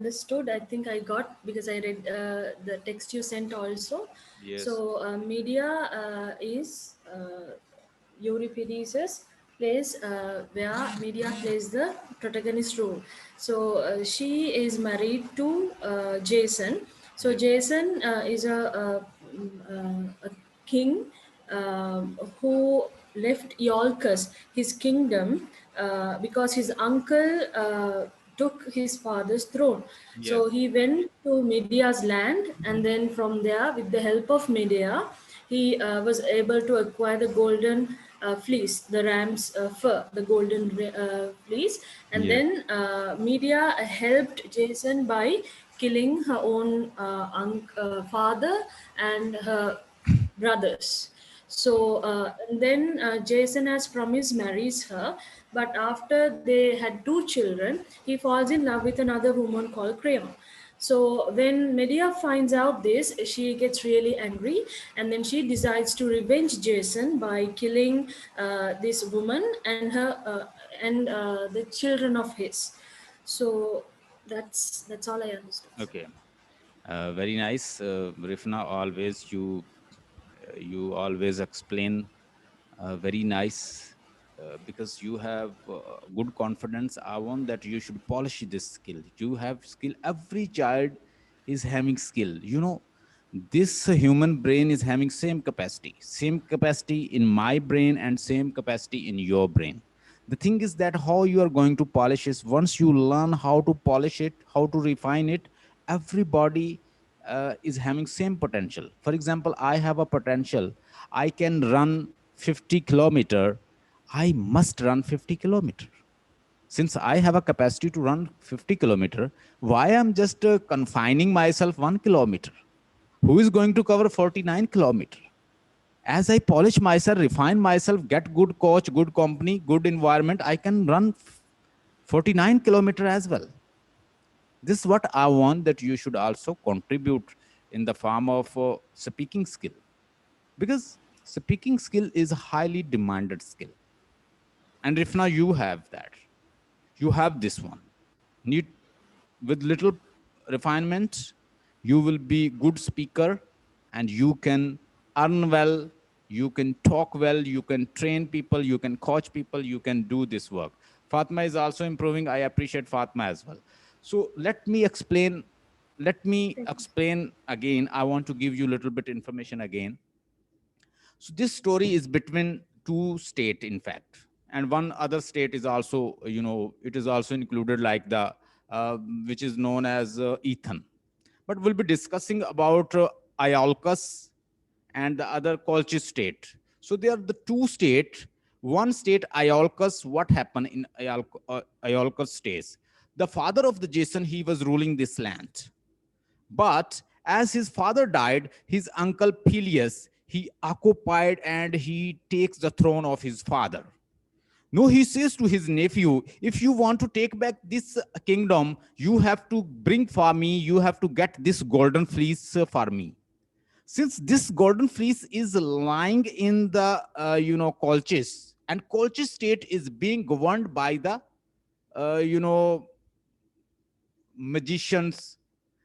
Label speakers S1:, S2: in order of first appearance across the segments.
S1: understood. I think I got, because I read the text you sent also.
S2: Yes.
S1: So Media is Euripides plays where Media plays the protagonist role. So she is married to Jason. So
S2: Yes.
S1: Jason is a king who left Iolcus, his kingdom, because his uncle took his father's throne.
S2: Yes.
S1: So he went to Media's land, and then from there, with the help of Media, he was able to acquire the golden fleece, the ram's fur, the golden fleece, and
S2: Yes.
S1: then Media helped Jason by killing her own father and her brothers. So and then Jason has promised marries her, but after they had two children, he falls in love with another woman called Creon. So when Medea finds out this, she gets really angry, and then she decides to revenge Jason by killing this woman and the children of his. So that's all I understood.
S2: Okay. Very nice, Rifna. Always you always explain very nice, because you have good confidence. I want that you should polish this skill. You have skill. Every child is having skill. This human brain is having same capacity in my brain and same capacity in your brain. The thing is that how you are going to polish is, once you learn how to polish it, how to refine it, everybody is having same potential. For example, I have a potential. I can run 50 kilometer. I must run 50 kilometer. Since I have a capacity to run 50 kilometer, why I'm just confining myself 1 kilometer? Who is going to cover 49 kilometer? As I polish myself, refine myself, get good coach, good company, good environment, I can run 49 kilometer as well. This is what I want, that you should also contribute in the form of speaking skill, because speaking skill is a highly demanded skill. And if now you have that, you have this one, need with little refinement, you will be good speaker, and you can earn well, you can talk well, you can train people, you can coach people, you can do this work. Fatma is also improving. I appreciate Fatma as well. So let me explain again. I want to give you a little bit information again. So this story is between two state, in fact, and one other state is also, it is also included, like the which is known as Ethan. But we'll be discussing about Iolcus and the other Colchis state. So they are the two state. One state, Iolcus. What happened in Iolcus states? The father of the Jason, he was ruling this land, but as his father died, his uncle Peleus, he occupied and he takes the throne of his father. No, he says to his nephew, if you want to take back this kingdom, you have to bring for me, you have to get this golden fleece for me. Since this golden fleece is lying in the, Colchis, and Colchis state is being governed by the, uh, you know, magicians.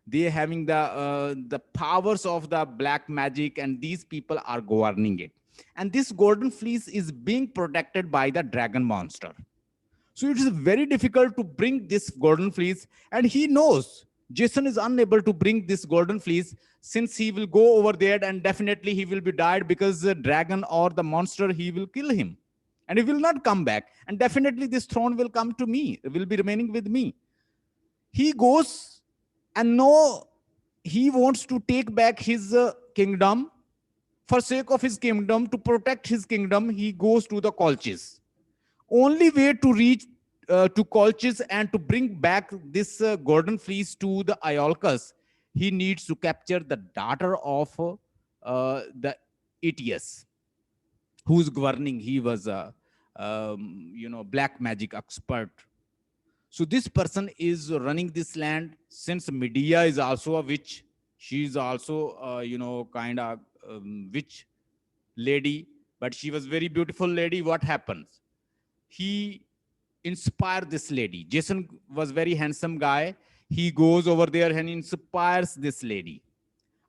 S2: They having the powers of the black magic, and these people are governing it. And this golden fleece is being protected by the dragon monster. So it is very difficult to bring this golden fleece, and he knows Jason is unable to bring this golden fleece, since he will go over there and definitely he will be died, because the dragon or the monster, he will kill him, and he will not come back, and definitely this throne will come to me, will be remaining with me. He goes, and no, he wants to take back his kingdom. For sake of his kingdom, to protect his kingdom, he goes to the Colchis. Only way to reach to Colchis and to bring back this golden fleece to the Iolcus, he needs to capture the daughter of the Etius, who's governing. He was a black magic expert. So this person is running this land. Since Medea is also a witch, she is also kind of witch lady, but she was very beautiful lady. What happens? He inspired this lady. Jason was very handsome guy. he goes over there and inspires this lady.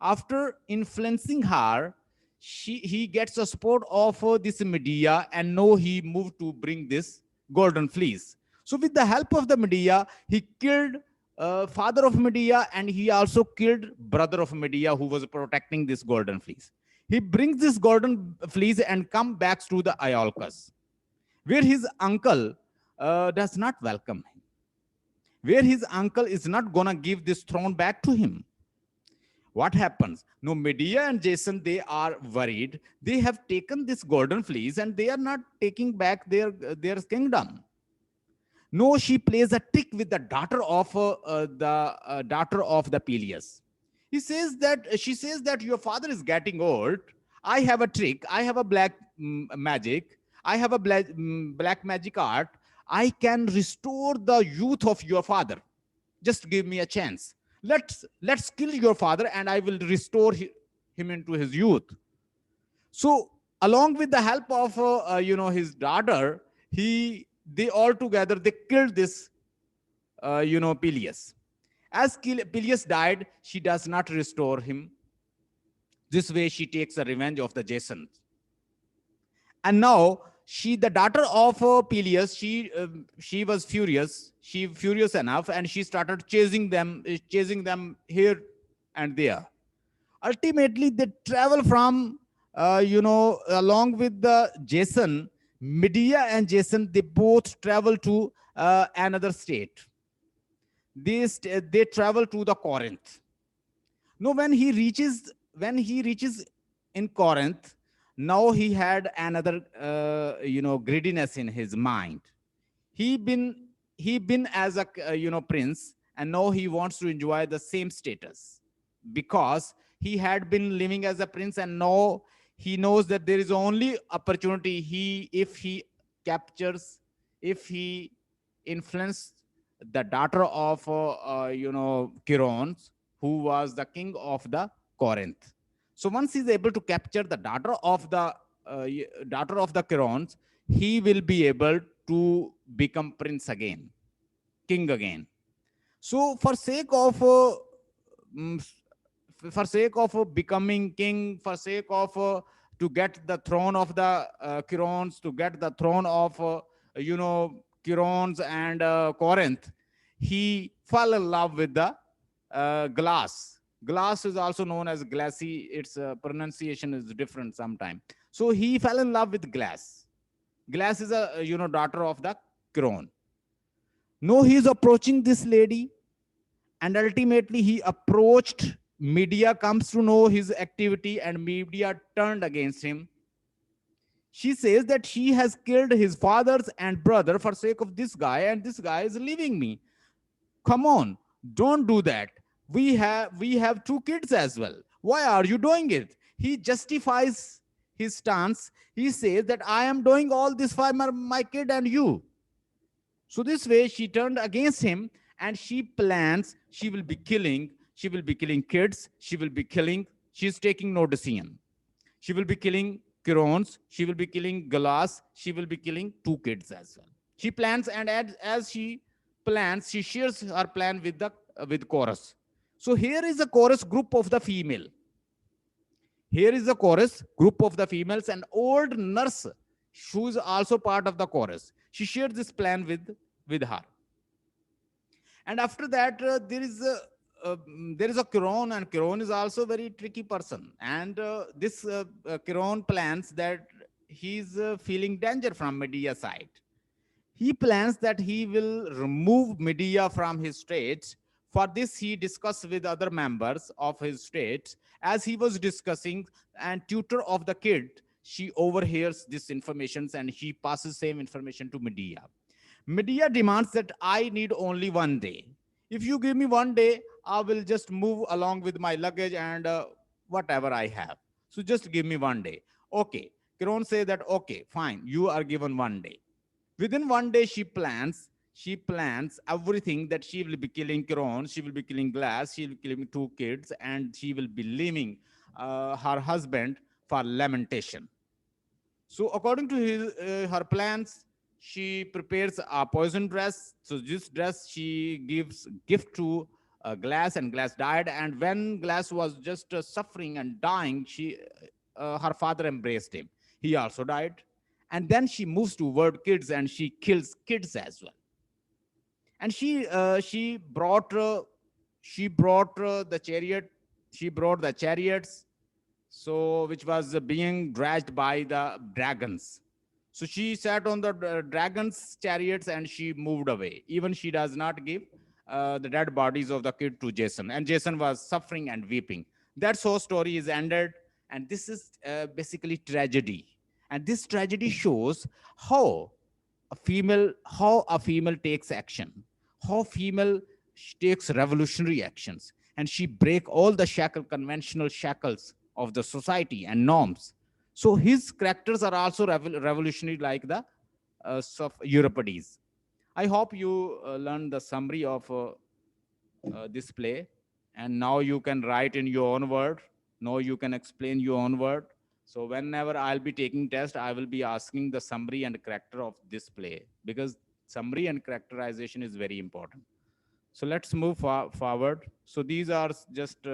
S2: After influencing her, he gets the support of this Medea, and now he moved to bring this golden fleece. So with the help of the Medea, he killed father of Medea, and he also killed brother of Medea who was protecting this golden fleece. He brings this golden fleece and come back to the Iolcus, where his uncle does not welcome him, where his uncle is not gonna give this throne back to him. What happens? No, Medea and Jason, they are worried. They have taken this golden fleece and they are not taking back their kingdom. No, she plays a trick with the daughter of the Peleus. She says that your father is getting old. I have a trick. I have a black magic. I have a black magic art. I can restore the youth of your father. Just give me a chance. Let's kill your father, and I will restore him into his youth. So, along with the help of his daughter, they all together they killed this Peleus. As Peleus died, she does not restore him. This way, she takes the revenge of the Jason. And now the daughter of Peleus, she was furious. She furious enough, and she started chasing them here and there. Ultimately, they travel from along with the Jason. Medea and Jason, they both travel to another state. They travel to the Corinth. Now, when he reaches in Corinth, now he had another greediness in his mind. He been as a prince, and now he wants to enjoy the same status, because he had been living as a prince, and now he knows that there is only opportunity if he influences the daughter of Chiron, who was the king of the Corinth. So once he's able to capture the daughter of the Chirons, he will be able to become prince again, king again. So for sake of becoming king, for sake of to get the throne of the Chirons, to get the throne of Chirons and Corinth, he fell in love with the glass. Glass is also known as glassy. Its pronunciation is different sometimes. So he fell in love with glass. Glass is a daughter of the Chiron. No, he is approaching this lady, and ultimately he approached. Medea comes to know his activity, and Medea turned against him. She says that she has killed his fathers and brother for sake of this guy, and this guy is leaving me. Come on, don't do that. We have 2 kids as well. Why are you doing it? He justifies his stance. He says that I am doing all this for my kid and you. So this way she turned against him, and she plans she will be killing kids. She's taking no decision. She will be killing Chirons. She will be killing Galas. She will be killing 2 kids as well. She plans, and as she plans, she shares her plan with Chorus. So here is a chorus group of the female. Here is the chorus group of the females, and old nurse, who is also part of the chorus. She shared this plan with her. And after that, there is a Chiron, and Chiron is also a very tricky person. And this Chiron plans that he's feeling danger from Medea's side. He plans that he will remove Medea from his state. For this, he discussed with other members of his state. As he was discussing, and tutor of the kid, she overhears this information, and she passes same information to Medea. Medea demands that I need only 1 day. If you give me 1 day, I will just move along with my luggage and whatever I have. So just give me 1 day. Okay. Chiron say that, okay, fine. You are given 1 day. Within 1 day, she plans everything, that she will be killing Chiron, she will be killing Glass, she will be killing 2 kids, and she will be leaving her husband for lamentation. So according to her plans, she prepares a poison dress. So this dress she gives gift to Glass, and Glass died. And when Glass was just suffering and dying, her father embraced him. He also died. And then she moves toward kids and she kills kids as well. And she brought the chariot. She brought the chariots, so which was being dragged by the dragons. So she sat on the dragons chariots and she moved away. Even she does not give the dead bodies of the kid to Jason, and Jason was suffering and weeping. That's how story is ended. And this is basically tragedy. And this tragedy shows how how a female takes action, how female takes revolutionary actions, and she break all the conventional shackles of the society and norms. So his characters are also revolutionary, like the Euripides. I hope you learned the summary of this play, and now you can write in your own word. Now you can explain your own word. So whenever I'll be taking test, I will be asking the summary and character of this play, because summary and characterization is very important. So let's move forward. So these are just